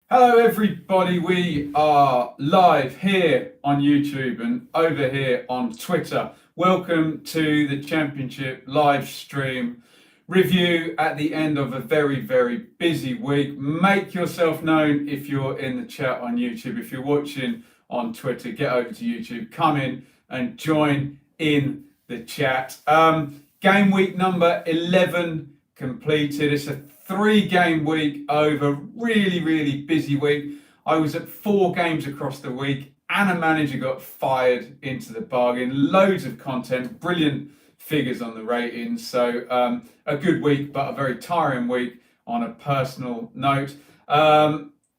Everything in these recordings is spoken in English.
Hello everybody, we are live here on YouTube and over here on Twitter. Welcome to the Championship live stream review at the end of a very, very busy week. Make yourself known if you're in the chat on YouTube. If you're watching on Twitter, get over to YouTube, come in and join in the chat. Game week number 11 completed. It's a 3-game week over really busy week. I was at 4 games across the week and a manager got fired into the bargain. Loads of content, brilliant figures on the ratings. So a good week, but a very tiring week on a personal note.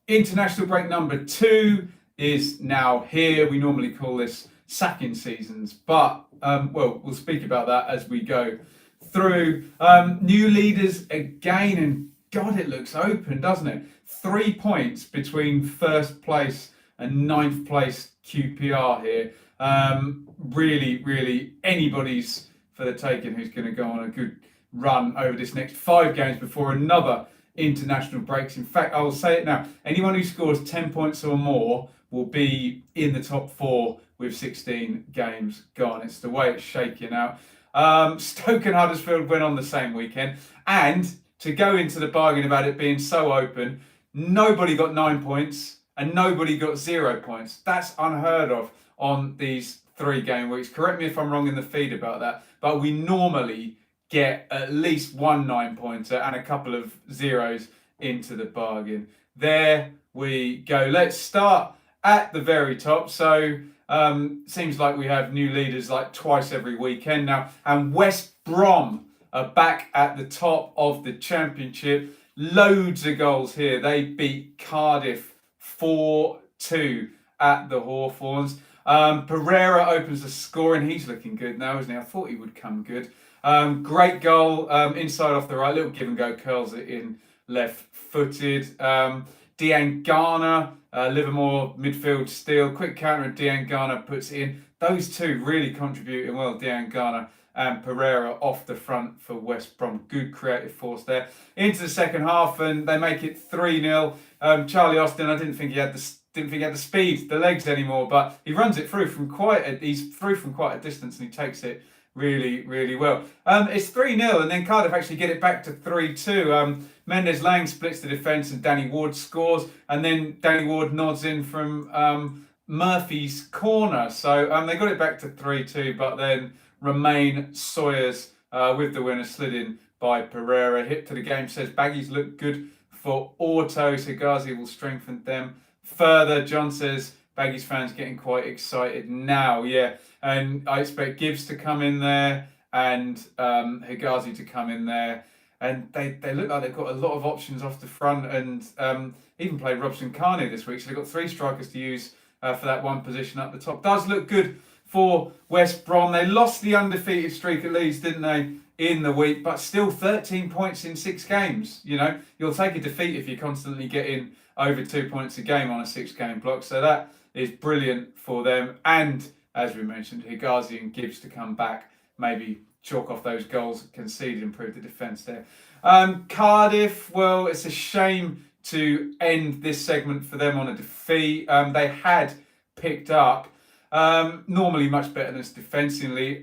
International break number 2 is now here. We normally call this sacking seasons, but we'll speak about that as we go through. New leaders again, and God, it looks open, doesn't it? 3 points between first place and 9th place QPR here. Really anybody's for the taking who's going to go on a good run over this next 5 games before another international breaks. In fact, I will say it now, anyone who scores 10 points or more will be in the top 4 with 16 games gone. It's the way it's shaking out. Stoke and Huddersfield went on the same weekend, and to go into the bargain about it being so open, nobody got 9 points and nobody got 0 points. That's unheard of on these 3-game weeks. Correct me if I'm wrong in the feed about that, but we normally get at least 1 9-pointer and a couple of zeros into the bargain. There we go. Let's start at the very top. So seems like we have new leaders like twice every weekend now, and West Brom are back at the top of the Championship. Loads of goals here. They beat Cardiff 4-2 at the Hawthorns. Pereira opens the scoring. He's looking good now, isn't he? I thought he would come good. Great goal, inside off the right, little give and go, curls it in left-footed. Diangana, Livermore midfield steal, quick counter and Diangana puts it in. Those two really contributing well, Diangana and Pereira off the front for West Brom. Good creative force there. Into the second half and they make it 3-0. Charlie Austin, I didn't think he had the speed, the legs anymore, but he runs it through from quite a distance and he takes it really well. It's 3-0 and then Cardiff actually get it back to 3-2. Mendes Lang splits the defence and Danny Ward scores, and then Danny Ward nods in from Murphy's corner. So they got it back to 3-2, but then Romain Sawyers with the winner slid in by Pereira. Hit to the game says Baggies look good for auto, so Ghazi will strengthen them further. John says Baggies fans getting quite excited now, yeah. And I expect Gibbs to come in there and Higazi to come in there. And they look like they've got a lot of options off the front, and even played Robson Carney this week. So they've got 3 strikers to use for that one position up the top. Does look good for West Brom. They lost the undefeated streak at Leeds, didn't they, in the week, but still 13 points in 6 games. You know, you'll take a defeat if you're constantly getting over 2 points a game on a 6-game block. So that is brilliant for them. And as we mentioned, Higazi and Gibbs to come back, maybe chalk off those goals conceded, improve the defence there. Cardiff, well, it's a shame to end this segment for them on a defeat. They had picked up, normally much better than us defensively.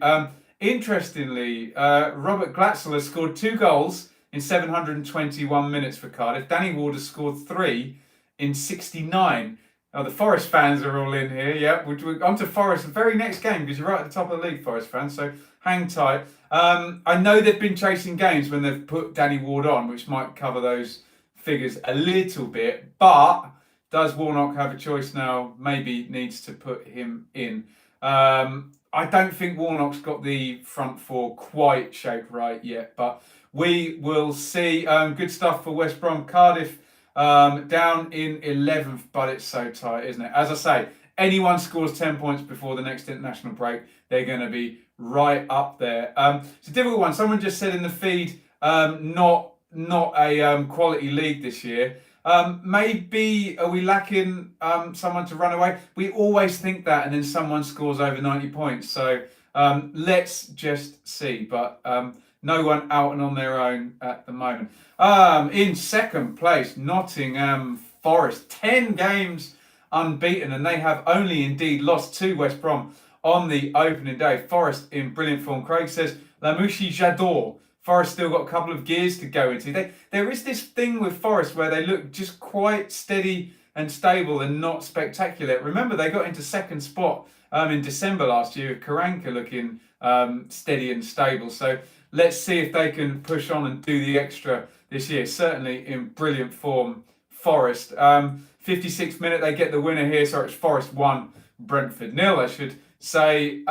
Interestingly, Robert Glatzel has scored 2 goals in 721 minutes for Cardiff. Danny Ward has scored 3 in 69. Oh, the Forest fans are all in here. Yeah, we're on to Forest the very next game because you're right at the top of the league, Forest fans. So hang tight. I know they've been chasing games when they've put Danny Ward on, which might cover those figures a little bit. But does Warnock have a choice now? Maybe needs to put him in. I don't think Warnock's got the front 4 quite shaped right yet, but we will see. Good stuff for West Brom. Cardiff down in 11th, but it's so tight, isn't it? As I say, anyone scores 10 points before the next international break, they're going to be right up there. It's a difficult one. Someone just said in the feed, not a quality league this year. Maybe are we lacking someone to run away? We always think that, and then someone scores over 90 points. So let's just see. But no one out and on their own at the moment. In second place, Nottingham Forest. 10 games unbeaten, and they have only indeed lost to West Brom on the opening day. Forest in brilliant form. Craig says, La Mouchi j'adore. Forest still got a couple of gears to go into. There is this thing with Forest where they look just quite steady and stable and not spectacular. Remember, they got into second spot in December last year with Karanka looking steady and stable. So let's see if they can push on and do the extra this year. Certainly in brilliant form, Forest. 56th minute, they get the winner here. So it's Forest 1, Brentford 0, I should say.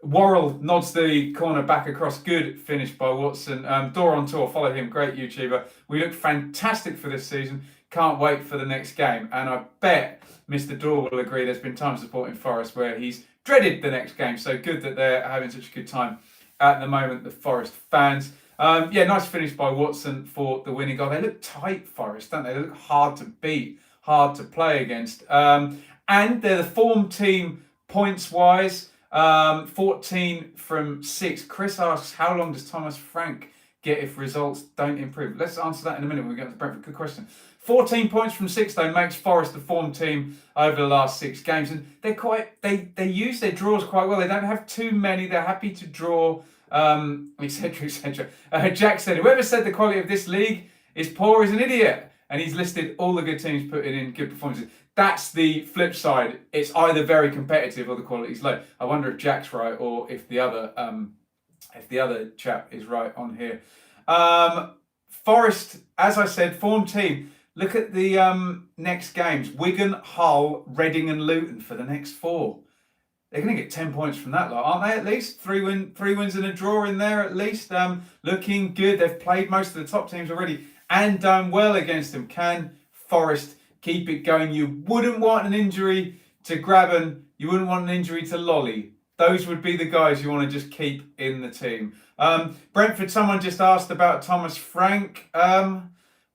Worrell nods the corner back across. Good finish by Watson. Dora on Tour, follow him, great YouTuber. We look fantastic for this season. Can't wait for the next game. And I bet Mr. Dora will agree there's been times supporting Forest where he's dreaded the next game. So good that they're having such a good time at the moment, the Forest fans. Nice finish by Watson for the winning goal. They look tight, Forest, don't they? They look hard to beat, hard to play against. And they're the form team points-wise. 14 from 6. Chris asks, how long does Thomas Frank get if results don't improve? Let's answer that in a minute when we get to Brentford. Good question. 14 points from 6, though, makes Forest the form team over the last 6 games. And they use their draws quite well. They don't have too many. They're happy to draw, etc., etc. Jack said, whoever said the quality of this league is poor is an idiot. And he's listed all the good teams putting in good performances. That's the flip side. It's either very competitive or the quality's low. I wonder if Jack's right or if the other chap is right on here. Forest, as I said, form team. Look at the next games. Wigan, Hull, Reading and Luton for the next 4. They're going to get 10 points from that lot, aren't they, at least? Three wins and a draw in there, at least. Looking good. They've played most of the top teams already and done well against them. Can Forest keep it going? You wouldn't want an injury to Graben. You wouldn't want an injury to Lolly. Those would be the guys you want to just keep in the team. Brentford, someone just asked about Thomas Frank.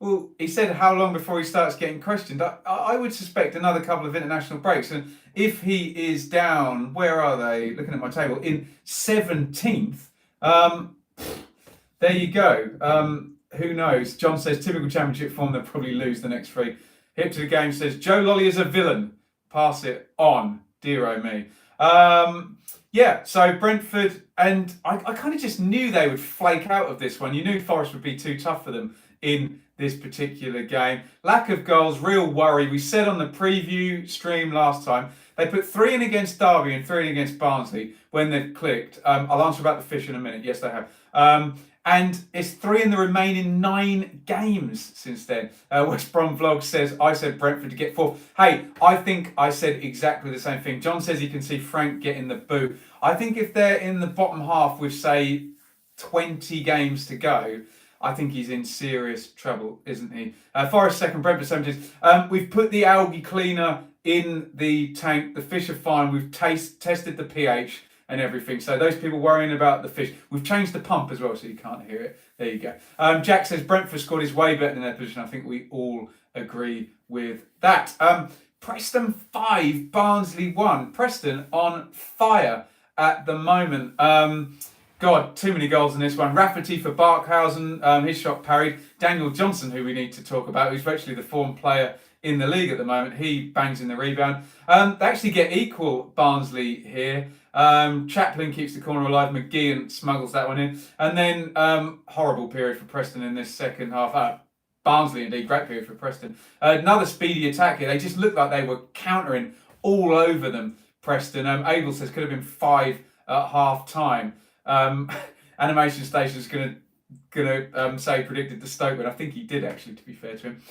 Well, he said how long before he starts getting questioned. I would suspect another couple of international breaks. And if he is down, where are they? Looking at my table, in 17th. There you go. Who knows? John says, typical Championship form, they'll probably lose the next 3. Hip to the game says, Joe Lolly is a villain. Pass it on. Dear oh me. So Brentford, and I kind of just knew they would flake out of this one. You knew Forest would be too tough for them in this particular game. Lack of goals, real worry. We said on the preview stream last time, they put 3 in against Derby and 3 in against Barnsley when they've clicked. I'll answer about the fish in a minute. Yes, they have. And it's 3 in the remaining 9 games since then. West Brom Vlog says, I said Brentford to get 4. Hey, I think I said exactly the same thing. John says he can see Frank getting the boot. I think if they're in the bottom half with, say, 20 games to go, I think he's in serious trouble, isn't he? Forest second, Brentford 17th. We've put the algae cleaner in the tank. The fish are fine. We've tested the pH and everything. So those people worrying about the fish, we've changed the pump as well, so you can't hear it. There you go. Jack says Brentford scored is way better than their position. I think we all agree with that. Preston 5, Barnsley 1. Preston on fire at the moment. God, too many goals in this one. Rafferty for Barkhausen, his shot parried. Daniel Johnson, who we need to talk about, who's virtually the form player in the league at the moment, he bangs in the rebound. They actually get equal, Barnsley here. Chaplin keeps the corner alive. McGeehan smuggles that one in. And then horrible period for Preston in this second half. Barnsley, indeed, great period for Preston. Another speedy attack here. They just looked like they were countering all over them, Preston. Abel says could have been 5 at half time. Animation Station's gonna say predicted the Stoke, but I think he did actually, to be fair to him.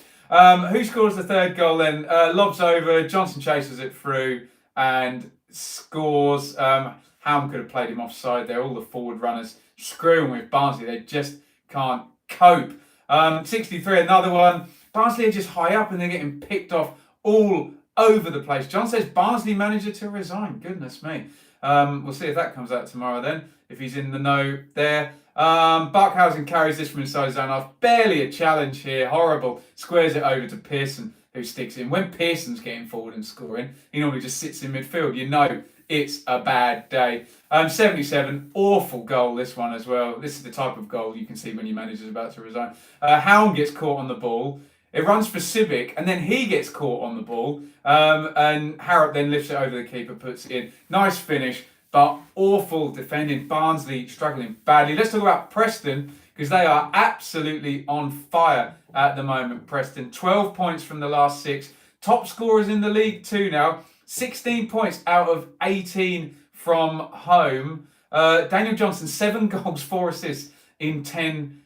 Who scores the 3rd goal then? Lobs over, Johnson chases it through and scores. Hallam could have played him offside there. All the forward runners screwing with Barnsley. They just can't cope. 63, another one. Barnsley are just high up and they're getting picked off all over the place. John says Barnsley manager to resign. Goodness me. We'll see if that comes out tomorrow then, if he's in the know there. Barkhausen carries this from inside zone half. Barely a challenge here. Horrible. Squares it over to Pearson, who sticks in. When Pearson's getting forward and scoring, he normally just sits in midfield. You know it's a bad day. 77, awful goal, this one as well. This is the type of goal you can see when your manager's about to resign. Hallam gets caught on the ball. It runs for Civic, and then he gets caught on the ball, and Harrop then lifts it over the keeper, puts it in. Nice finish, but awful defending. Barnsley struggling badly. Let's talk about Preston, because they are absolutely on fire at the moment. Preston, 12 points from the last 6. Top scorers in the league too now. 16 points out of 18 from home. Daniel Johnson, 7 goals, 4 assists in 10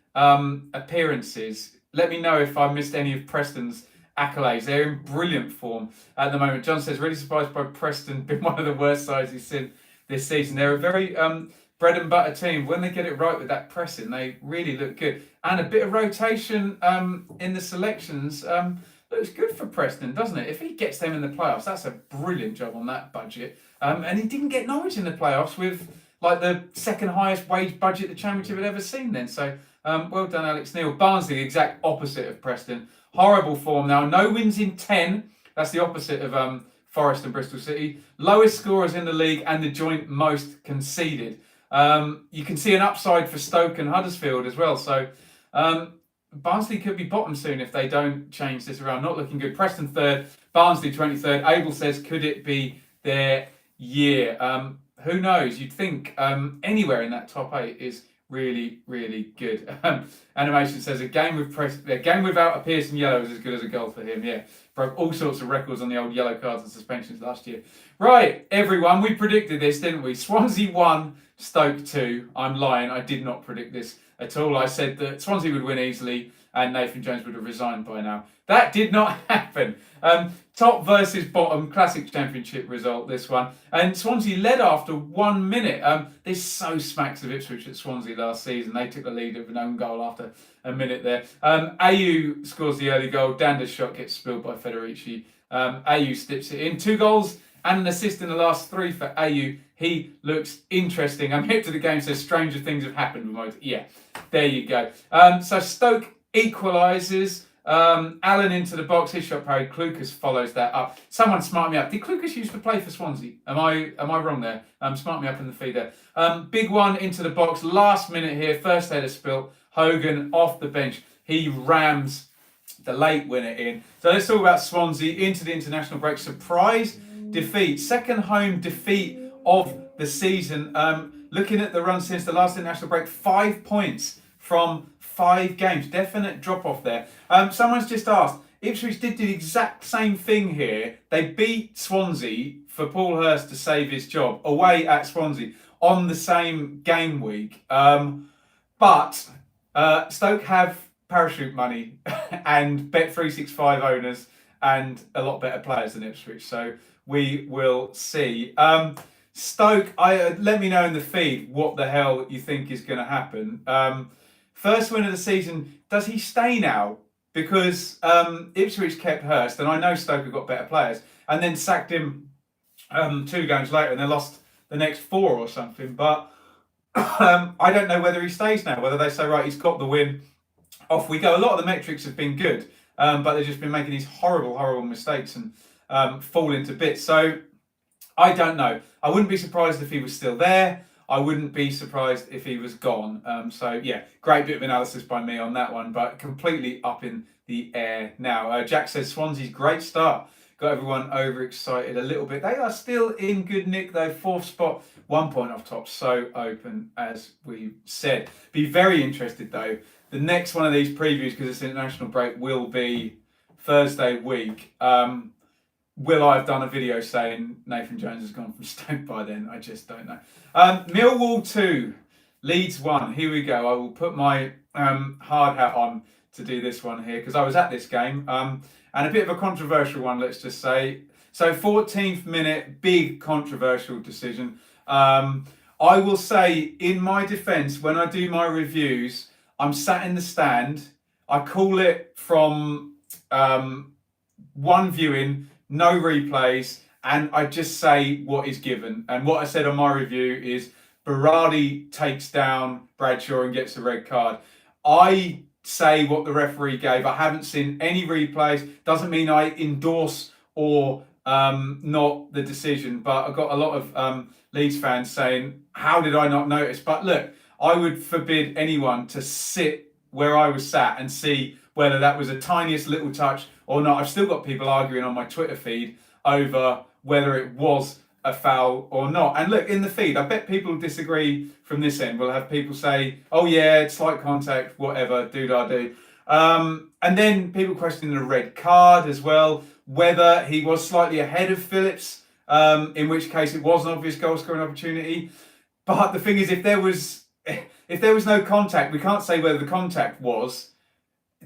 appearances. Let me know if I missed any of Preston's accolades. They're in brilliant form at the moment. John says, really surprised by Preston, been one of the worst sides he's seen this season. They're a very bread and butter team. When they get it right with that pressing, they really look good. And a bit of rotation in the selections looks good for Preston, doesn't it? If he gets them in the playoffs, that's a brilliant job on that budget. And he didn't get Norwich in the playoffs with like the second highest wage budget the Championship had ever seen then. So well done, Alex Neil. Barnsley, the exact opposite of Preston. Horrible form now. No wins in 10. That's the opposite of Forest and Bristol City. Lowest scorers in the league and the joint most conceded. You can see an upside for Stoke and Huddersfield as well. So Barnsley could be bottom soon if they don't change this around. Not looking good. Preston 3rd, Barnsley 23rd. Abel says, could it be their year? Who knows? You'd think anywhere in that top 8 is really, really good. Animation says a game without a Pearson yellow is as good as a goal for him. Yeah, broke all sorts of records on the old yellow cards and suspensions last year. Right, everyone, we predicted this, didn't we? Swansea 1, Stoke 2. I'm lying. I did not predict this at all. I said that Swansea would win easily and Nathan Jones would have resigned by now. That did not happen. Top versus bottom, classic Championship result, this one. And Swansea led after 1 minute. This so smacks of Ipswich at Swansea last season. They took the lead of an own goal after a minute there. AU scores the early goal. Dander's shot gets spilled by Federici. AU slips it in. 2 goals and an assist in the last 3 for AU. He looks interesting. I'm hip to the game, says stranger things have happened. Yeah, there you go. So Stoke equalises. Allen into the box, his shot parried. Klukas follows that up. Someone smart me up. Did Klukas used to play for Swansea? Am I wrong there? Smart me up in the feed there. Big one into the box. Last minute here. First header spilt. Hogan off the bench. He rams the late winner in. So let's talk about Swansea into the international break. Surprise defeat. Second home defeat of the season. Looking at the run since the last international break, 5 points from 5 games. Definite drop off there. Someone's just asked, Ipswich did the exact same thing here. They beat Swansea for Paul Hurst to save his job away at Swansea on the same game week. But Stoke have parachute money and Bet365 owners and a lot better players than Ipswich. So we will see. Stoke, let me know in the feed what the hell you think is going to happen. First win of the season, does he stay now? Because Ipswich kept Hurst, and I know Stoke have got better players, and then sacked him 2 games later, and they lost the next 4 or something. But I don't know whether he stays now, whether they say, right, he's got the win, off we go. A lot of the metrics have been good, but they've just been making these horrible, horrible mistakes and falling to bits. So I don't know. I wouldn't be surprised if he was still there. I wouldn't be surprised if he was gone. So yeah, great bit of analysis by me on that one, but completely up in the air now. Jack says Swansea's great start. Got everyone overexcited a little bit. They are still in good nick though. 4th spot, 1 point off top. So open as we said. Be very interested though. The next one of these previews, because it's an international break, will be Thursday week. Will I have done a video saying Nathan Jones has gone from Stoke by then? I just don't know. Millwall 2, Leeds 1. Here we go. I will put my hard hat on to do this one here because I was at this game. And a bit of a controversial one, let's just say. So 14th minute, big controversial decision. I will say, in my defence, when I do my reviews, I'm sat in the stand. I call it from one viewing, no replays, and I just say what is given. And what I said on my review is Berardi takes down Bradshaw and gets a red card. I say what the referee gave. I haven't seen any replays. Doesn't mean I endorse or not the decision, but I've got a lot of Leeds fans saying, how did I not notice? But look, I would forbid anyone to sit where I was sat and see whether that was a tiniest little touch or not. I've still got people arguing on my Twitter feed over whether it was a foul or not. And look, in the feed, I bet people disagree from this end. We'll have people say, oh yeah, it's slight contact, whatever, do-da-do. And then people questioning the red card as well, whether he was slightly ahead of Phillips, in which case it was an obvious goal scoring opportunity. But the thing is, if there was no contact, we can't say whether the contact was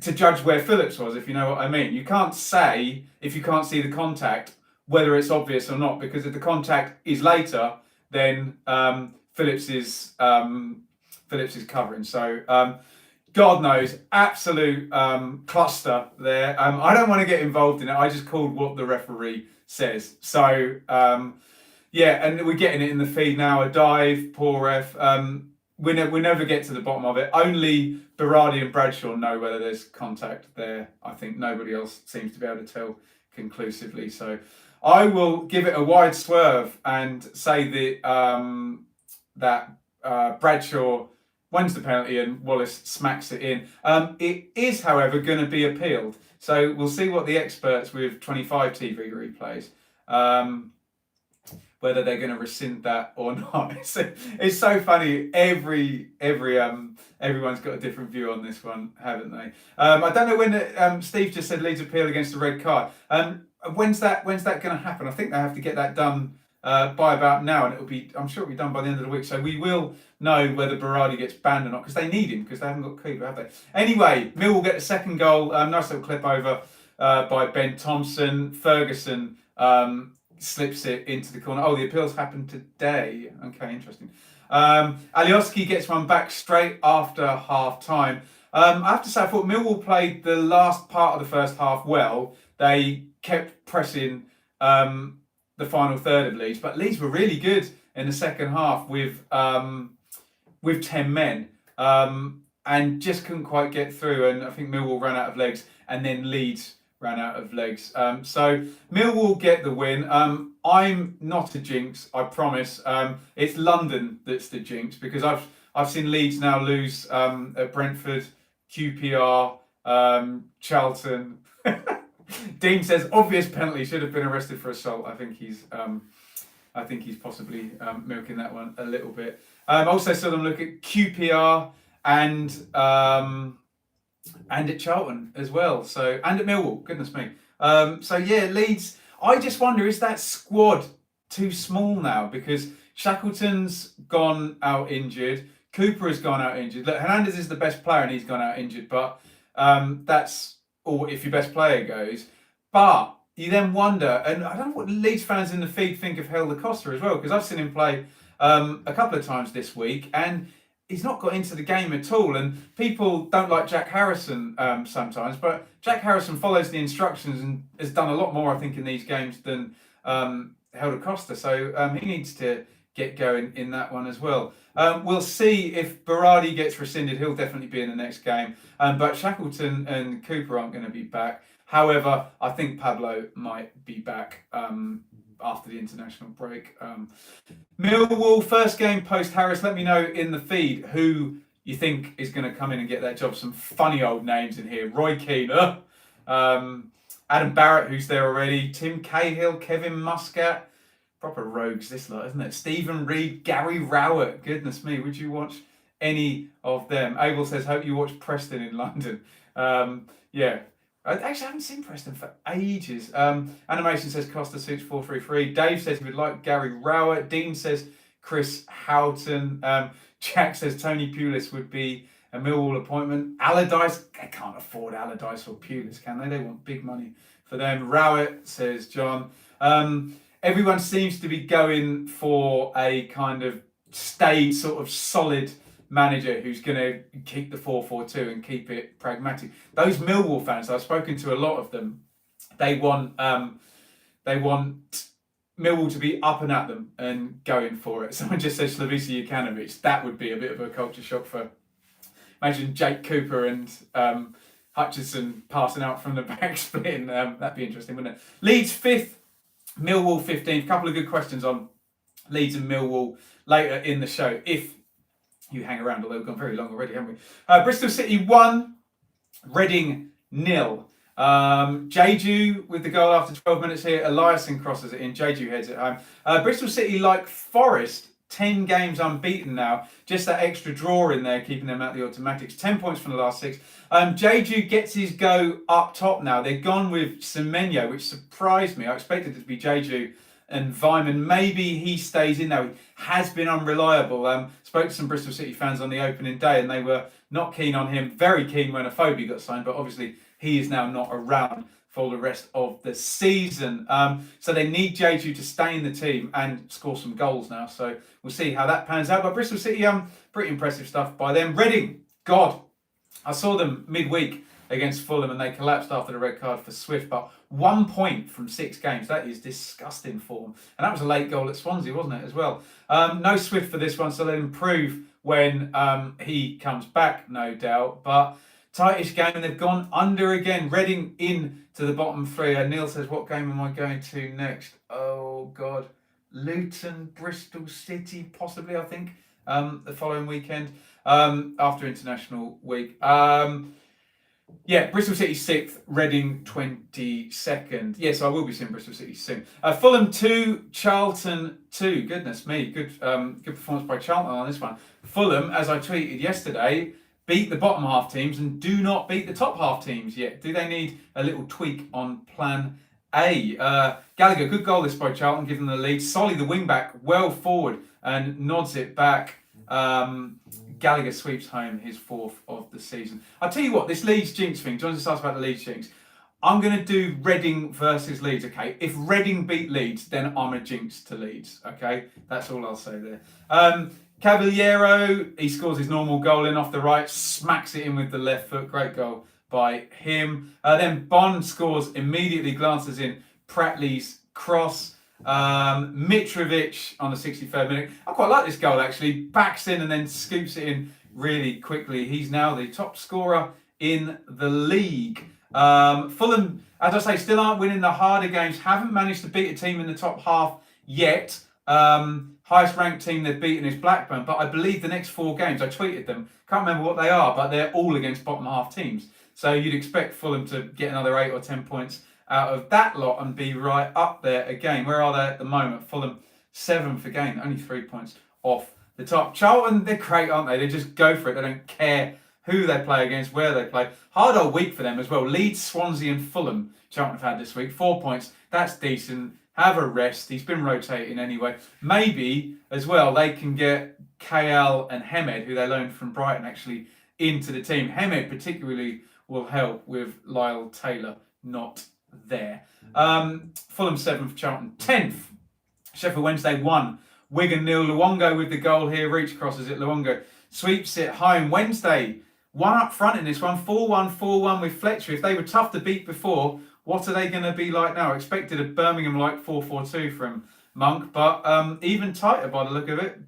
to judge where Phillips was, if you know what I mean. You can't say, if you can't see the contact, whether it's obvious or not, because if the contact is later, then Phillips is covering. So God knows, absolute cluster there. I don't want to get involved in it. I just called what the referee says. So yeah, and we're getting it in the feed now. A dive, poor ref. We never get to the bottom of it. Only Berardi and Bradshaw know whether there's contact there. I think nobody else seems to be able to tell conclusively. So I will give it a wide swerve and say that Bradshaw wins the penalty and Wallace smacks it in. It is, however, going to be appealed. So we'll see what the experts with 25 TV replays, whether they're going to rescind that or not. It's so funny. Everyone's got a different view on this one, haven't they? I don't know when Steve just said Leeds appeal against the red card. When's that going to happen? I think they have to get that done by about now, and I'm sure it'll be done by the end of the week. So we will know whether Berardi gets banned or not, because they need him, because they haven't got Cooper, have they? Anyway, Mill will get the second goal. Nice little clip over by Ben Thompson. Ferguson slips it into the corner. Oh, the appeals happened today. Okay, interesting. Alioski gets one back straight after half time. I have to say, I thought Millwall played the last part of the first half well. They kept pressing the final third of Leeds, but Leeds were really good in the second half with 10 men, and just couldn't quite get through. And I think Millwall ran out of legs, and then Leeds ran out of legs. So Millwall get the win. I'm not a jinx, I promise. It's London that's the jinx, because I've seen Leeds now lose at Brentford, QPR, Charlton. Dean says obvious penalty, should have been arrested for assault. I think he's possibly milking that one a little bit. Also saw them look at QPR and at Charlton as well. So, and at Millwall. Goodness me. So yeah, Leeds. I just wonder, is that squad too small now? Because Shackleton's gone out injured. Cooper has gone out injured. Look, Hernandez is the best player and he's gone out injured, but that's or if your best player goes. But you then wonder, and I don't know what Leeds fans in the feed think of Helder Costa as well, because I've seen him play a couple of times this week, and he's not got into the game at all. And people don't like Jack Harrison sometimes, but Jack Harrison follows the instructions and has done a lot more, I think, in these games than Helder Costa. So he needs to get going in that one as well. We'll see if Berardi gets rescinded. He'll definitely be in the next game. But Shackleton and Cooper aren't going to be back. However, I think Pablo might be back after the international break. Millwall, first game post-Harris. Let me know in the feed who you think is going to come in and get that job. Some funny old names in here. Roy Keane, Adam Barrett, who's there already. Tim Cahill, Kevin Muscat. Proper rogues, this lot, isn't it? Stephen Reed, Gary Rowett. Goodness me, would you watch any of them? Abel says, hope you watch Preston in London. Yeah. I actually haven't seen Preston for ages. Animation says Costa suits 4-3-3. Dave says he would like Gary Rowett. Dean says Chris Houghton. Jack says Tony Pulis would be a Millwall appointment. Allardyce, they can't afford Allardyce or Pulis, can they? They want big money for them. Rowett, says John. Everyone seems to be going for a kind of staid, sort of solid manager who's going to keep the 4-4-2 and keep it pragmatic. Those Millwall fans, I've spoken to a lot of them, they want Millwall to be up and at them and going for it. Someone just said Slavica Jokanovic. That would be a bit of a culture shock for, imagine Jake Cooper and Hutchison passing out from the back splitting. That'd be interesting, wouldn't it? Leeds 5th, Millwall 15th. A couple of good questions on Leeds and Millwall later in the show, if you hang around, although we've gone very long already, haven't we? Bristol City 1, Reading nil. Jeju with the goal after 12 minutes here. Eliasson crosses it in. Jeju heads it home. Bristol City, like Forest, 10 games unbeaten now. Just that extra draw in there, keeping them at the automatics. 10 points from the last 6. Jeju gets his go up top now. They're gone with Semenyo, which surprised me. I expected it to be Jeju and Vyman. Maybe he stays in now. He has been unreliable. Spoke to some Bristol City fans on the opening day and they were not keen on him. Very keen when Afobe got signed, but obviously he is now not around for the rest of the season. So they need Jeju to stay in the team and score some goals now. So we'll see how that pans out. But Bristol City, pretty impressive stuff by them. Reading, God, I saw them midweek against Fulham and they collapsed after the red card for Swift. But 1 point from 6 games, that is disgusting form. And that was a late goal at Swansea, wasn't it, as well? No Swift for this one, so they'll improve when he comes back, no doubt. But tightish game, and they've gone under again. Reading in to the bottom 3. Neil says, what game am I going to next? Oh, God. Luton, Bristol City, possibly, I think, the following weekend after international week. Bristol City 6th, Reading 22nd. Yes, I will be seeing Bristol City soon. Fulham 2, Charlton 2. Goodness me, good performance by Charlton on this one. Fulham, as I tweeted yesterday, beat the bottom half teams and do not beat the top half teams yet. Do they need a little tweak on plan A? Gallagher, good goal this by Charlton, giving them the lead. Solly, the wing back, well forward and nods it back. Gallagher sweeps home his 4th of the season. I'll tell you what, this Leeds jinx thing, John just asked about the Leeds jinx. I'm going to do Reading versus Leeds, okay? If Reading beat Leeds, then I'm a jinx to Leeds, okay? That's all I'll say there. Cavallero, he scores his normal goal in off the right, smacks it in with the left foot. Great goal by him. Then Bond scores immediately, glances in Pratley's cross. Mitrovic on the 63rd minute. I quite like this goal actually. Backs in and then scoops it in really quickly. He's now the top scorer in the league. Fulham, as I say, still aren't winning the harder games. Haven't managed to beat a team in the top half yet. Highest ranked team they've beaten is Blackburn, but I believe the next 4 games, I tweeted them, can't remember what they are, but they're all against bottom half teams. So you'd expect Fulham to get another 8 or 10 points out of that lot and be right up there again. Where are they at the moment? Fulham 7th again, only 3 points off the top. Charlton, they're great, aren't they? They just go for it. They don't care who they play against, where they play. Hard old week for them as well. Leeds, Swansea and Fulham, Charlton have had this week. 4 points, that's decent. Have a rest. He's been rotating anyway. Maybe, as well, they can get KL and Hemed, who they loaned from Brighton, actually into the team. Hemed particularly will help with Lyle Taylor not there. Fulham 7th, Charlton 10th. Sheffield Wednesday 1. Wigan 0. Luongo with the goal here. Reach crosses it. Luongo sweeps it home. Wednesday 1 up front in this one. 4-1, 4-1 with Fletcher. If they were tough to beat before, what are they going to be like now? I expected a Birmingham-like 4-4-2 from Monk, but even tighter by the look of it.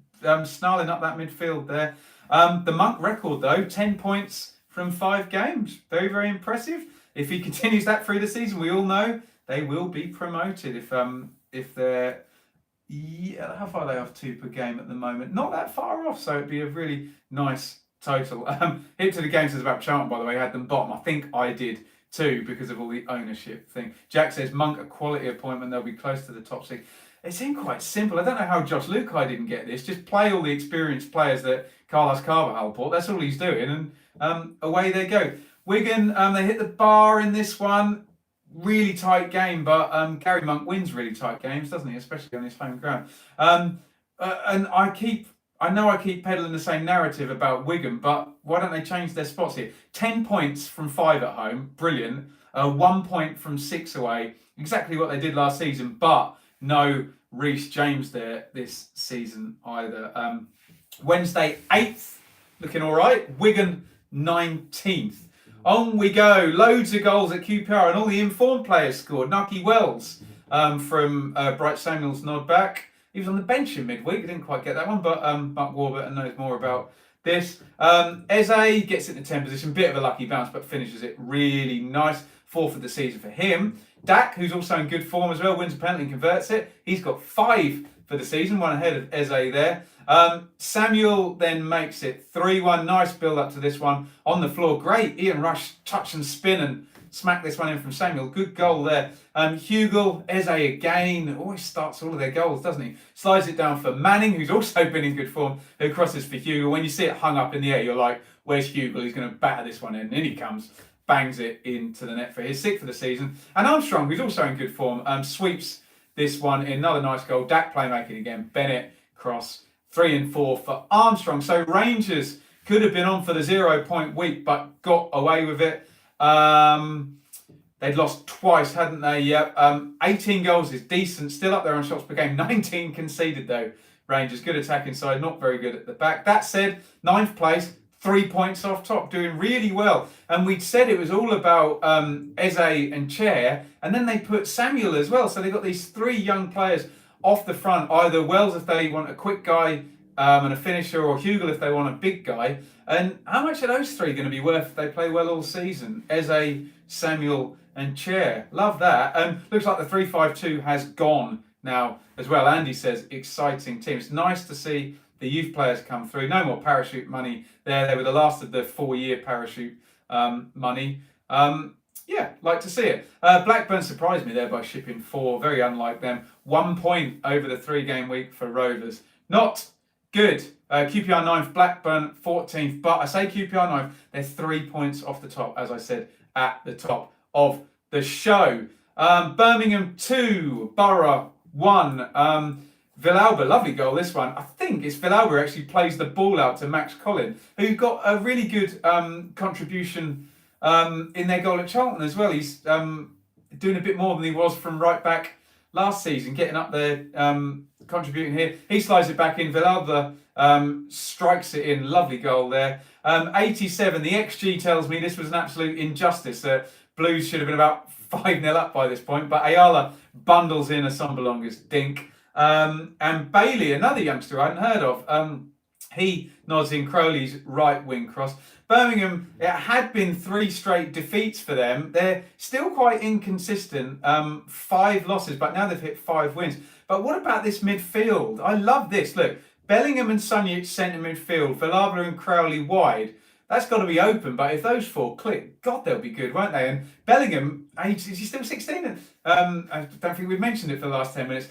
Snarling up that midfield there. The Monk record, though, 10 points from 5 games. Very, very impressive. If he continues that through the season, we all know they will be promoted. If they're... Yeah, how far are they off 2 per game at the moment? Not that far off, so it'd be a really nice total. Hit to the game says about Charlton, by the way, had them bottom. I think I did too, because of all the ownership thing. Jack says, Monk, a quality appointment, they'll be close to the top 6. It seemed quite simple. I don't know how Josh Lukai didn't get this. Just play all the experienced players that Carlos Carvajal bought. That's all he's doing, and away they go. Wigan, they hit the bar in this one. Really tight game, but Gary Monk wins really tight games, doesn't he? Especially on his home ground. And I know I keep peddling the same narrative about Wigan, but why don't they change their spots here? 10 points from 5 at home, brilliant. 1 point from 6 away, exactly what they did last season, but no Reece James there this season either. Wednesday 8th, looking all right. Wigan 19th. On we go. Loads of goals at QPR and all the informed players scored. Nucky Wells from Bright Samuel's nod back. He was on the bench in midweek. I didn't quite get that one, but Mark Warburton knows more about this. Eze gets it in the 10 position. Bit of a lucky bounce, but finishes it really nice. 4th of the season for him. Dak, who's also in good form as well, wins a penalty and converts it. He's got 5 for the season, 1 ahead of Eze there. Samuel then makes it 3-1. Nice build up to this one. On the floor, great. Ian Rush touch and spin and smack this one in from Samuel. Good goal there. Hugo, Eze again, always starts all of their goals, doesn't he? Slides it down for Manning, who's also been in good form, who crosses for Hugo. When you see it hung up in the air, you're like, where's Hugo? He's going to batter this one in. And in he comes, bangs it into the net for his 6th for the season. And Armstrong, who's also in good form, sweeps this one in. Another nice goal. Dak playmaking again. Bennett, cross. 3 and 4 for Armstrong. So Rangers could have been on for the 0-point week, but got away with it. They'd lost twice, hadn't they? Yeah. 18 goals is decent. Still up there on shots per game. 19 conceded, though. Rangers, good attacking side, not very good at the back. That said, 9th place, 3 points off top, doing really well. And we'd said it was all about Eze and Chair, and then they put Samuel as well. So they got these 3 young players off the front, either Wells if they want a quick guy and a finisher, or Hugel if they want a big guy. And how much are those 3 going to be worth if they play well all season? Eze, Samuel and Chair. Love that. Looks like the 3-5-2 has gone now as well. Andy says, exciting team. It's nice to see the youth players come through. No more parachute money there. They were the last of the 4-year parachute money. Yeah, like to see it. Blackburn surprised me there by shipping 4. Very unlike them. 1 point over the 3-game week for Rovers. Not good. QPR 9th, Blackburn 14th. But I say QPR 9th, they're 3 points off the top, as I said at the top of the show. Birmingham 2, Borough 1. Villalba, lovely goal this one. I think it's Villalba actually plays the ball out to Max Collin, who got a really good contribution in their goal at Charlton as well. He's doing a bit more than he was from right back last season, getting up there, contributing here. He slides it back in. Villalba strikes it in. Lovely goal there. 87. The XG tells me this was an absolute injustice. Blues should have been about 5-0 up by this point, but Ayala bundles in a Sombalonga's dink. And Bailey, another youngster I hadn't heard of, he nods in Crowley's right wing cross. Birmingham, it had been 3 straight defeats for them. They're still quite inconsistent. 5 losses, but now they've hit 5 wins. But what about this midfield? I love this. Look, Bellingham and Sunjic centre midfield, Villalba and Crowley wide. That's got to be open, but if those 4 click, God, they'll be good, won't they? And Bellingham, is he still 16? I don't think we've mentioned it for the last 10 minutes.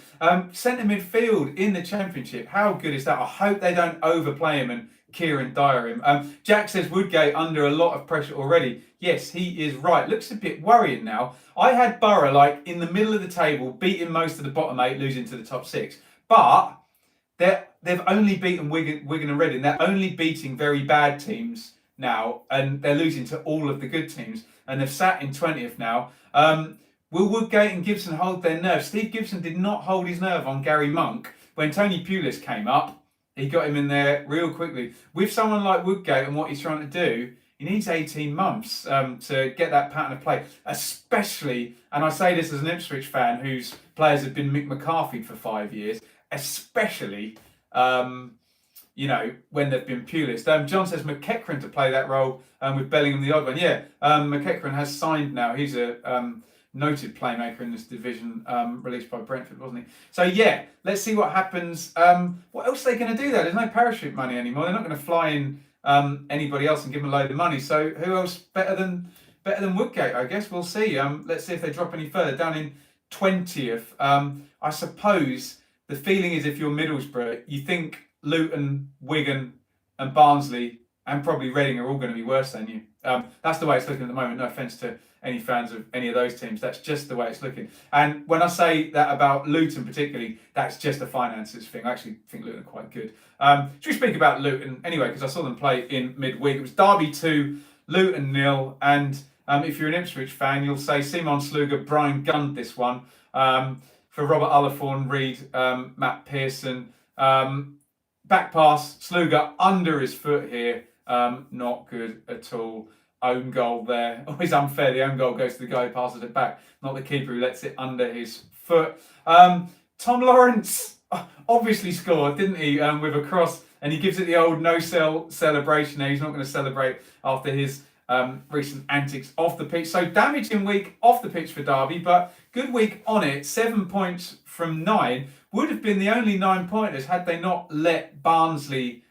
Centre midfield in the Championship, how good is that? I hope they don't overplay him and Kieran Dyer him. Jack says Woodgate under a lot of pressure already. Yes, he is right. Looks a bit worrying now. I had Borough like in the middle of the table, beating most of the bottom 8, losing to the top 6. But they've only beaten Wigan and Reading. They're only beating very bad teams now, and they're losing to all of the good teams, and they've sat in 20th now. Will Woodgate and Gibson hold their nerve? Steve Gibson did not hold his nerve on Gary Monk. When Tony Pulis came up, he got him in there real quickly. With someone like Woodgate and what he's trying to do, he needs 18 months to get that pattern of play, especially, and I say this as an Ipswich fan whose players have been Mick McCarthy for 5 years, especially when they've been Pulis. John says McEachran to play that role with Bellingham the odd one. Yeah, McEachran has signed now. He's a noted playmaker in this division, released by Brentford, wasn't he? So yeah, let's see what happens. What else are they going to do there? There's no parachute money anymore. They're not going to fly in anybody else and give them a load of money. So who else better than Woodgate? I guess we'll see. Let's see if they drop any further. Down in 20th. I suppose the feeling is if you're Middlesbrough, you think Luton, Wigan and Barnsley and probably Reading are all going to be worse than you. That's the way it's looking at the moment. No offence to any fans of any of those teams. That's just the way it's looking. And when I say that about Luton particularly, that's just a finances thing. I actually think Luton are quite good. Should we speak about Luton anyway? Because I saw them play in midweek. It was Derby 2, Luton 0. And if you're an Ipswich fan, you'll say Simon Sluga, Brian Gund this one. For Robert Ullathorne, Reed, Matt Pearson. Back pass, Sluga under his foot here. Not good at all. Own goal there. Always unfair. The own goal goes to the guy who passes it back, not the keeper who lets it under his foot. Tom Lawrence obviously scored, didn't he, with a cross, and he gives it the old no-sell celebration. Now he's not going to celebrate after his recent antics off the pitch. So damaging week off the pitch for Derby, but good week on it. 7 points from 9. Would have been the only 9-pointers had they not let Barnsley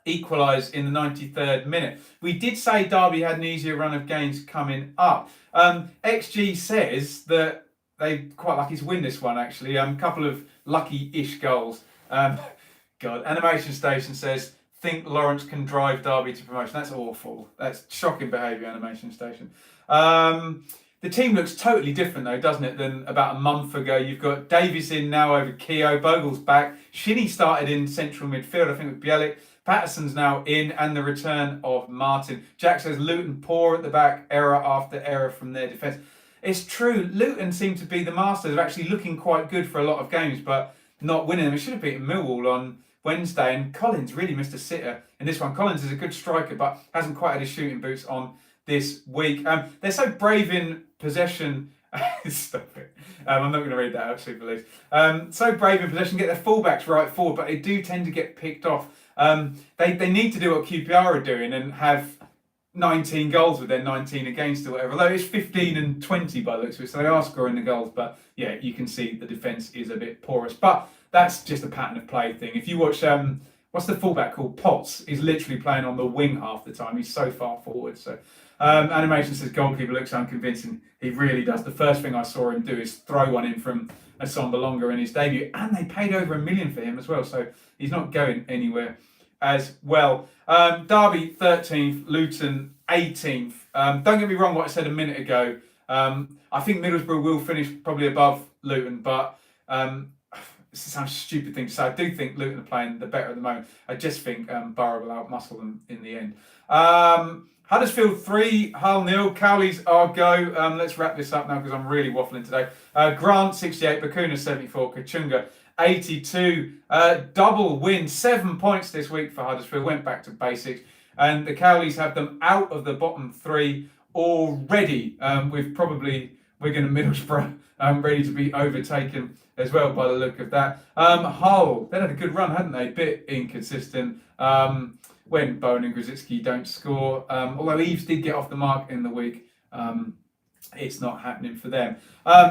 equalised in the 93rd minute. We did say Derby had an easier run of games coming up. XG says that they quite lucky to win this one, actually. A couple of lucky-ish goals. God, Animation Station says, think Lawrence can drive Derby to promotion. That's awful. That's shocking behaviour, Animation Station. The team looks totally different, though, doesn't it, than about a month ago. You've got Davies in now over Keogh. Bogle's back. Shinnie started in central midfield, I think, with Bielik. Patterson's now in, and the return of Martin. Jack says Luton poor at the back, error after error from their defence. It's true, Luton seem to be the masters of actually looking quite good for a lot of games, but not winning them. We should have beaten Millwall on Wednesday, and Collins really missed a sitter in this one. Collins is a good striker, but hasn't quite had his shooting boots on this week. They're so brave in possession. Stop it. I'm not going to read that out, Super Leagues. So brave in possession, get their fullbacks right forward, but they do tend to get picked off. They need to do what QPR are doing and have 19 goals with their 19 against or whatever. Although it's 15 and 20 by the looks of it, so they are scoring the goals. But yeah, you can see the defence is a bit porous. But that's just a pattern of play thing. If you watch, what's the fullback called? Potts. He's literally playing on the wing half the time. He's so far forward. So Animation says goalkeeper looks unconvincing. He really does. The first thing I saw him do is throw one in from Assombalonga in his debut, and they paid over $1 million for him as well. So he's not going anywhere as well. Derby 13th, Luton 18th. Don't get me wrong, what I said a minute ago. I think Middlesbrough will finish probably above Luton, but this sounds a stupid thing to say. I do think Luton are playing the better at the moment. I just think Borough will outmuscle them in the end. Huddersfield 3, Hull 0. Cowley's our go. Let's wrap this up now because I'm really waffling today. Grant 68, Bakuna 74, Kachunga 82. Double win, 7 points this week for Huddersfield. Went back to basics. And the Cowleys have them out of the bottom three already, with probably Wigan and Middlesbrough ready to be overtaken as well by the look of that. Hull, they had a good run, hadn't they? Bit inconsistent when Bowen and Grzycki don't score. Although Eves did get off the mark in the week. It's not happening for them.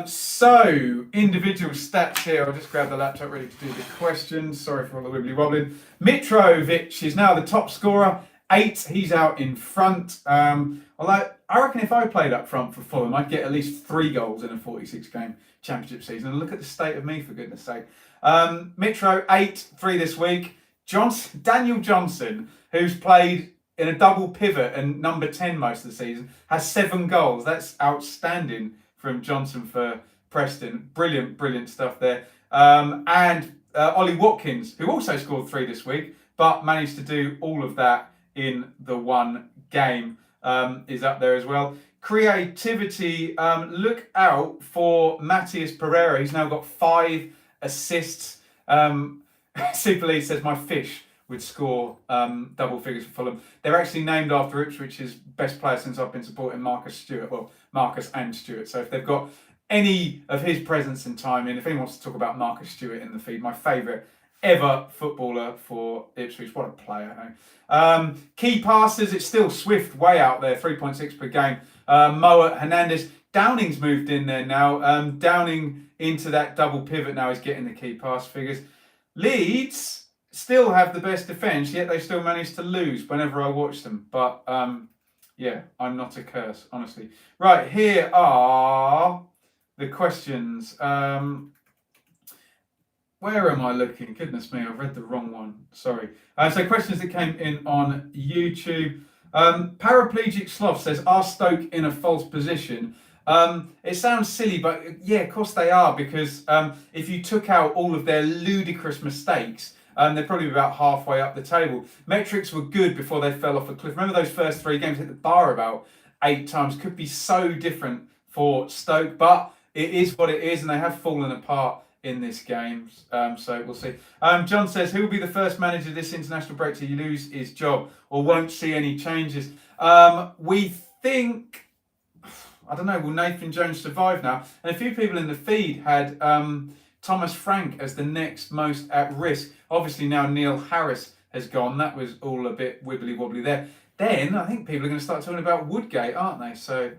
So, individual stats here. I'll just grab the laptop ready to do the questions. Sorry for all the wibbly wobbling. Mitrovic is now the top scorer. 8, he's out in front. Although, I reckon if I played up front for Fulham, I'd get at least 3 goals in a 46-game championship season. And look at the state of me, for goodness sake. Mitro, 8, 3 this week. Daniel Johnson, who's played in a double pivot and number 10 most of the season, has 7 goals. That's outstanding from Johnson for Preston. Brilliant, brilliant stuff there. And Ollie Watkins, who also scored 3 this week, but managed to do all of that in the one game, is up there as well. Creativity, look out for Matthias Pereira. He's now got 5 assists. Super Lee says, my fish would score double figures for Fulham. They're actually named after Ipswich's best player since I've been supporting Marcus Stewart. Well, Marcus and Stewart. So if they've got any of his presence and time in, if anyone wants to talk about Marcus Stewart in the feed, my favourite ever footballer for Ipswich. What a player. Key passes, it's still Swift way out there, 3.6 per game. Moa, Hernandez. Downing's moved in there now. Downing into that double pivot now is getting the key pass figures. Leeds still have the best defence, yet they still manage to lose whenever I watch them. But, yeah, I'm not a curse, honestly. Right, here are the questions. Where am I looking? Goodness me, I've read the wrong one. Sorry. So questions that came in on YouTube. Paraplegic Sloth says, are Stoke in a false position? It sounds silly, but yeah, of course they are, because if you took out all of their ludicrous mistakes, they're probably about halfway up the table. Metrics were good before they fell off a cliff. Remember those first 3 games, hit the bar about 8 times. Could be so different for Stoke, but it is what it is, and they have fallen apart in this game, so we'll see. John says, who will be the first manager this international break to lose his job or won't see any changes? We think, I don't know, will Nathan Jones survive now? And a few people in the feed had Thomas Frank as the next most at risk. Obviously now Neil Harris has gone. That was all a bit wibbly wobbly there. Then I think people are going to start talking about Woodgate, aren't they? So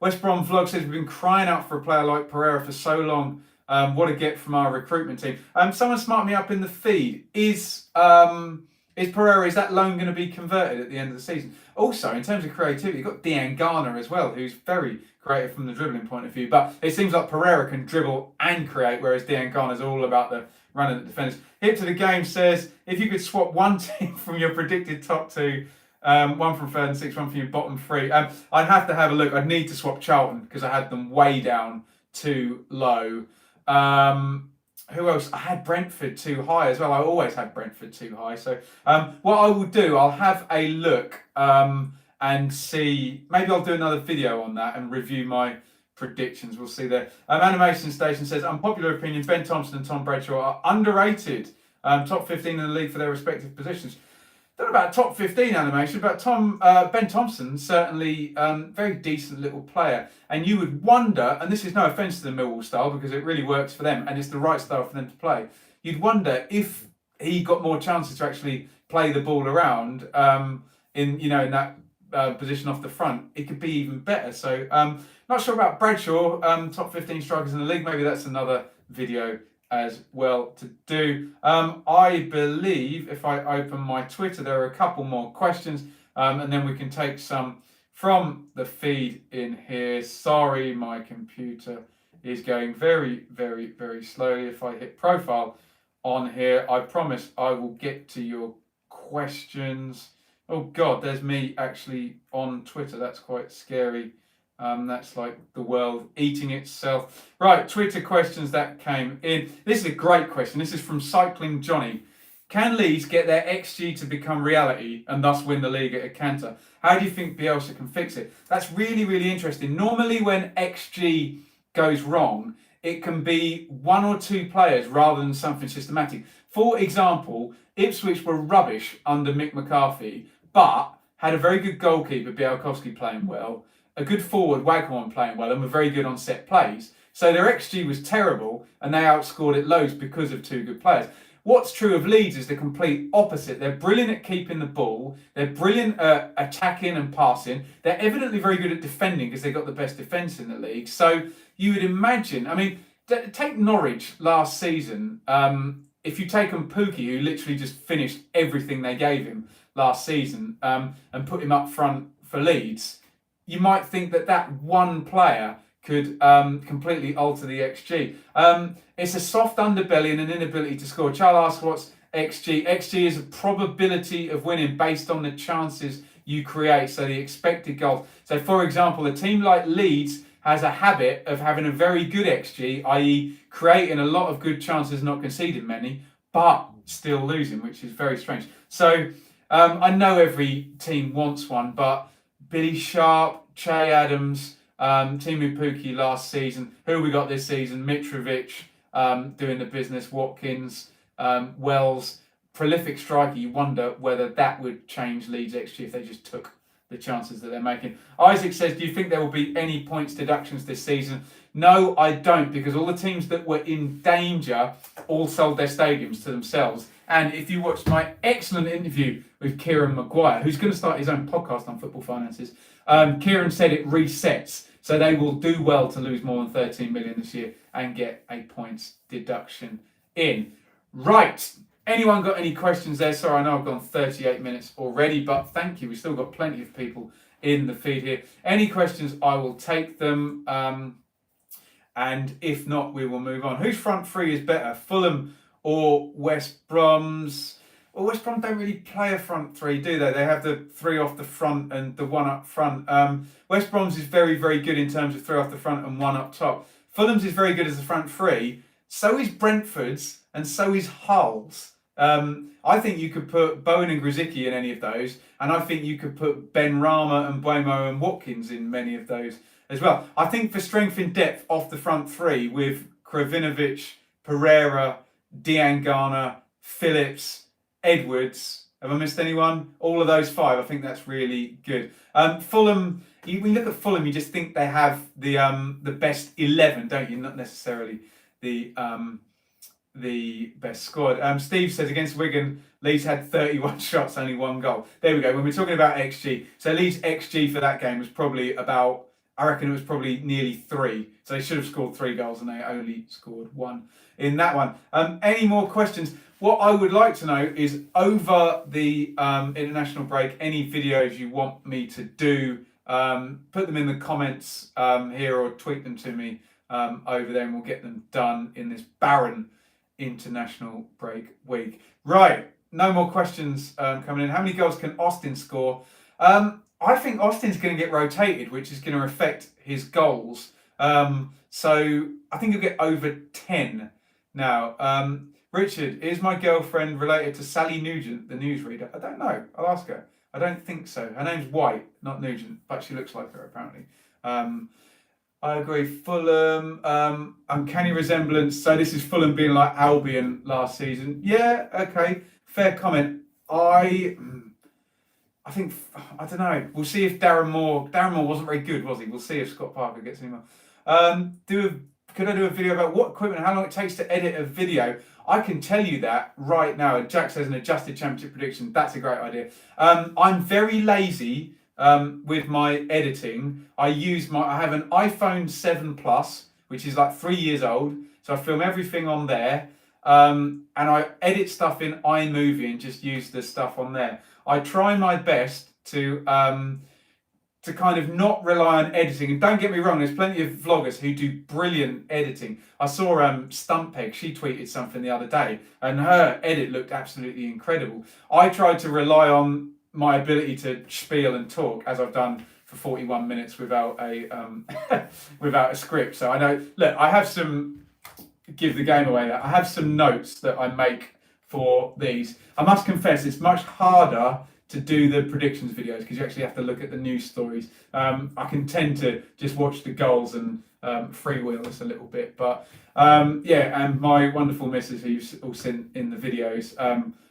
West Brom Vlog says, we've been crying out for a player like Pereira for so long. What a get from our recruitment team. Someone smart me up in the feed. Is Is Pereira, is that loan going to be converted at the end of the season? Also, in terms of creativity, you've got Diangana as well, who's very creative from the dribbling point of view. But it seems like Pereira can dribble and create, whereas Diangana's all about the running at the defenders. Hip to the Game says, if you could swap one team from your predicted top two, one from third and sixth, one from your bottom three, I'd have to have a look. I'd need to swap Charlton because I had them way down too low. Who else? I had Brentford too high as well. I always had Brentford too high. So what I will do, I'll have a look and see. Maybe I'll do another video on that and review my predictions. We'll see there. Animation Station says, unpopular opinion, Ben Thompson and Tom Bradshaw are underrated. Top 15 in the league for their respective positions. Don't know about top 15 animation, but Ben Thompson, certainly very decent little player. And you would wonder, and this is no offence to the Millwall style because it really works for them and it's the right style for them to play. You'd wonder if he got more chances to actually play the ball around in that position off the front, it could be even better. So not sure about Bradshaw, top 15 strikers in the league. Maybe that's another video as well to do. I believe if I open my Twitter, there are a couple more questions and then we can take some from the feed in here. Sorry, my computer is going very, very, very slowly. If I hit profile on here, I promise I will get to your questions. Oh God, there's me actually on Twitter. That's quite scary. That's like the world eating itself. Right, Twitter questions that came in. This is a great question. This is from Cycling Johnny. Can Leeds get their XG to become reality and thus win the league at a canter? How do you think Bielsa can fix it? That's really, really interesting. Normally when XG goes wrong, it can be one or two players rather than something systematic. For example, Ipswich were rubbish under Mick McCarthy, but had a very good goalkeeper, Białkowski, playing well, a good forward, Waghorn, playing well, and were very good on set plays. So their XG was terrible, and they outscored it loads because of two good players. What's true of Leeds is the complete opposite. They're brilliant at keeping the ball. They're brilliant at attacking and passing. They're evidently very good at defending because they've got the best defence in the league. So you would imagine, I mean, take Norwich last season. If you take on Pookie, who literally just finished everything they gave him last season, and put him up front for Leeds, you might think that one player could completely alter the XG. It's a soft underbelly and an inability to score. Charles asks, what's XG? XG is a probability of winning based on the chances you create, so the expected goals. So, for example, a team like Leeds has a habit of having a very good XG, i.e. creating a lot of good chances, not conceding many, but still losing, which is very strange. So, I know every team wants one, but Billy Sharp, Che Adams, Timu Pukki last season. Who we got this season? Mitrovic doing the business. Watkins, Wells, prolific striker. You wonder whether that would change Leeds XG if they just took the chances that they're making. Isaac says, do you think there will be any points deductions this season? No, I don't, because all the teams that were in danger all sold their stadiums to themselves. And if you watched my excellent interview with Kieran Maguire, who's going to start his own podcast on football finances, Kieran said it resets. So they will do well to lose more than 13 million this year and get a points deduction in. Right. Anyone got any questions there? Sorry, I know I've gone 38 minutes already, but thank you. We've still got plenty of people in the feed here. Any questions, I will take them. And if not, we will move on. Whose front three is better, Fulham or West Brom's? Well, West Brom don't really play a front three, do they? They have the three off the front and the one up front. West Brom's is very, very good in terms of three off the front and one up top. Fulham's is very good as a front three. So is Brentford's and so is Hull's. I think you could put Bowen and Grzycki in any of those. And I think you could put Ben Rama and Buemo and Watkins in many of those as well. I think for strength in depth off the front three with Kravinovic, Pereira, Diangana, Phillips, Edwards. Have I missed anyone? All of those five. I think that's really good. Fulham. When you look at Fulham, you just think they have the best 11, don't you? Not necessarily the best squad. Steve says against Wigan, Leeds had 31 shots, only one goal. There we go. When we're talking about XG, so Leeds XG for that game was probably about I reckon it was probably nearly 3. So they should have scored 3 goals and they only scored 1 in that one. Any more questions? What I would like to know is over the international break, any videos you want me to do, put them in the comments here or tweet them to me over there and we'll get them done in this barren international break week. Right, no more questions coming in. How many goals can Austin score? I think Austin's going to get rotated, which is going to affect his goals. So I think he'll get over 10 now. Richard, is my girlfriend related to Sally Nugent, the newsreader? I don't know. I'll ask her. I don't think so. Her name's White, not Nugent, but she looks like her apparently. I agree. Fulham, uncanny resemblance. So this is Fulham being like Albion last season. Yeah, okay, fair comment. I think, I don't know. We'll see if Darren Moore wasn't very good, was he? We'll see if Scott Parker gets any more. Could I do a video about what equipment, how long it takes to edit a video? I can tell you that right now. Jack says an adjusted championship prediction. That's a great idea. I'm very lazy with my editing. I have an iPhone 7 Plus, which is like 3 years old. So I film everything on there. And I edit stuff in iMovie and just use the stuff on there. I try my best to kind of not rely on editing. And don't get me wrong, there's plenty of vloggers who do brilliant editing. I saw Stumpeg, she tweeted something the other day, and her edit looked absolutely incredible. I tried to rely on my ability to spiel and talk, as I've done for 41 minutes without a without a script. So I know, look, I have some, give the game away there. I have some notes that I make for these. I must confess, it's much harder to do the predictions videos because you actually have to look at the news stories. I can tend to just watch the goals and freewheel this a little bit. But yeah, and my wonderful missus who you've all seen in the videos,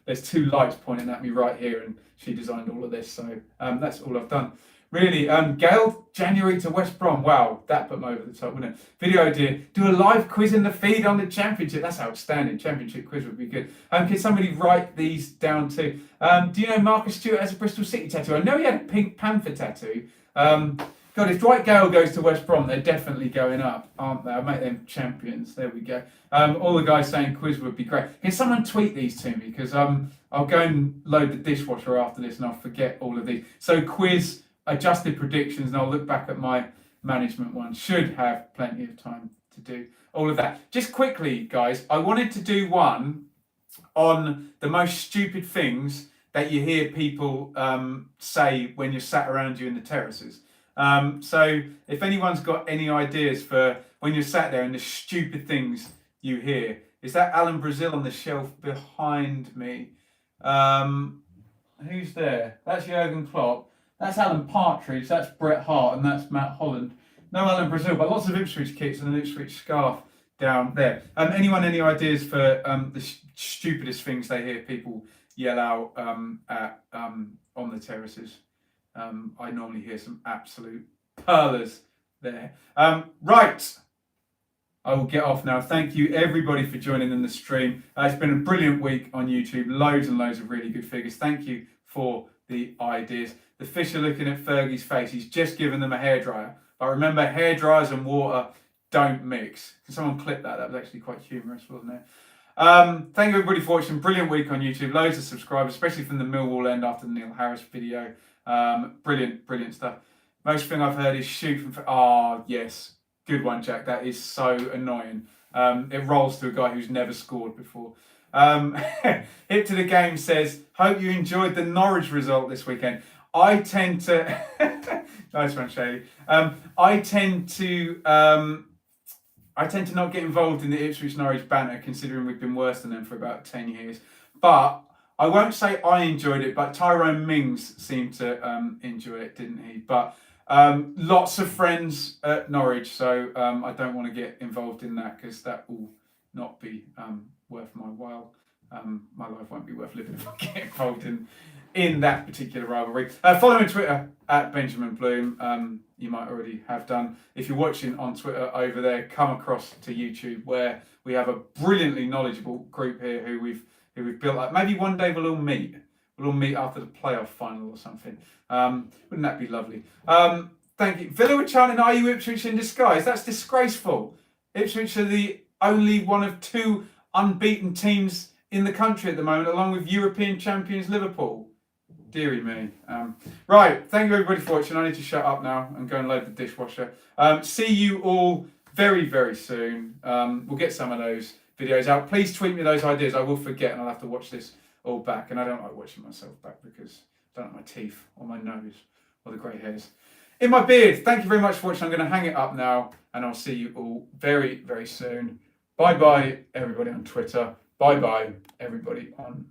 there's 2 lights pointing at me right here and she designed all of this. So that's all I've done. Really, Gail, January to West Brom. Wow, that put me over the top, wouldn't it? Video idea, do a live quiz in the feed on the Championship. That's outstanding. Championship quiz would be good. Can somebody write these down too? Do you know Marcus Stewart has a Bristol City tattoo? I know he had a Pink Panther tattoo. God, if Dwight Gale goes to West Brom, they're definitely going up, aren't they? I'll make them champions. There we go. All the guys saying quiz would be great. Can someone tweet these to me? Because I'll go and load the dishwasher after this and I'll forget all of these. So quiz, adjusted predictions, and I'll look back at my management one. Should have plenty of time to do all of that. Just quickly, guys, I wanted to do one on the most stupid things that you hear people say when you're sat around you in the terraces. So if anyone's got any ideas for when you're sat there and the stupid things you hear. Is that Alan Brazil on the shelf behind me? Who's there? That's Jurgen Klopp. That's Alan Partridge, that's Bret Hart, and that's Matt Holland. No Alan Brazil, but lots of Ipswich kits and an Ipswich scarf down there. Anyone, any ideas for the stupidest things they hear people yell out on the terraces? I normally hear some absolute pearlers there. Right, I will get off now. Thank you everybody for joining in the stream. It's been a brilliant week on YouTube. Loads and loads of really good figures. Thank you for the ideas. The fish are looking at Fergie's face. He's just given them a hairdryer. But remember, hairdryers and water don't mix. Can someone clip that? That was actually quite humorous, wasn't it? Thank you everybody for watching. Brilliant week on YouTube. Loads of subscribers, especially from the Millwall end after the Neil Harris video. Brilliant stuff. Most thing I've heard is shoot from... Oh, yes. Good one, Jack. That is so annoying. It rolls to a guy who's never scored before. Hip to the Game says, hope you enjoyed the Norwich result this weekend. I tend to... Nice one, Shady. I tend to not get involved in the Ipswich Norwich banter, considering we've been worse than them for about 10 years. But I won't say I enjoyed it, but Tyrone Mings seemed to enjoy it, didn't he? But lots of friends at Norwich, so I don't want to get involved in that because that will not be worth my while. My life won't be worth living if I get involved in that particular rivalry. Follow me on Twitter at Benjamin Bloom. You might already have done. If you're watching on Twitter over there, come across to YouTube where we have a brilliantly knowledgeable group here who we've built up. Maybe one day we'll all meet. We'll all meet after the playoff final or something. Wouldn't that be lovely? Thank you. Villa were chanting, "Are you Ipswich in disguise?" That's disgraceful. Ipswich are the only one of 2 unbeaten teams in the country at the moment, along with European champions Liverpool. Deary me. Right, thank you everybody for watching. I need to shut up now and go and load the dishwasher. See you all very, very soon. We'll get some of those videos out. Please tweet me those ideas. I will forget and I'll have to watch this all back. And I don't like watching myself back because I don't like my teeth or my nose or the grey hairs in my beard. Thank you very much for watching. I'm going to hang it up now and I'll see you all very, very soon. Bye-bye, everybody on Twitter. Bye-bye, everybody on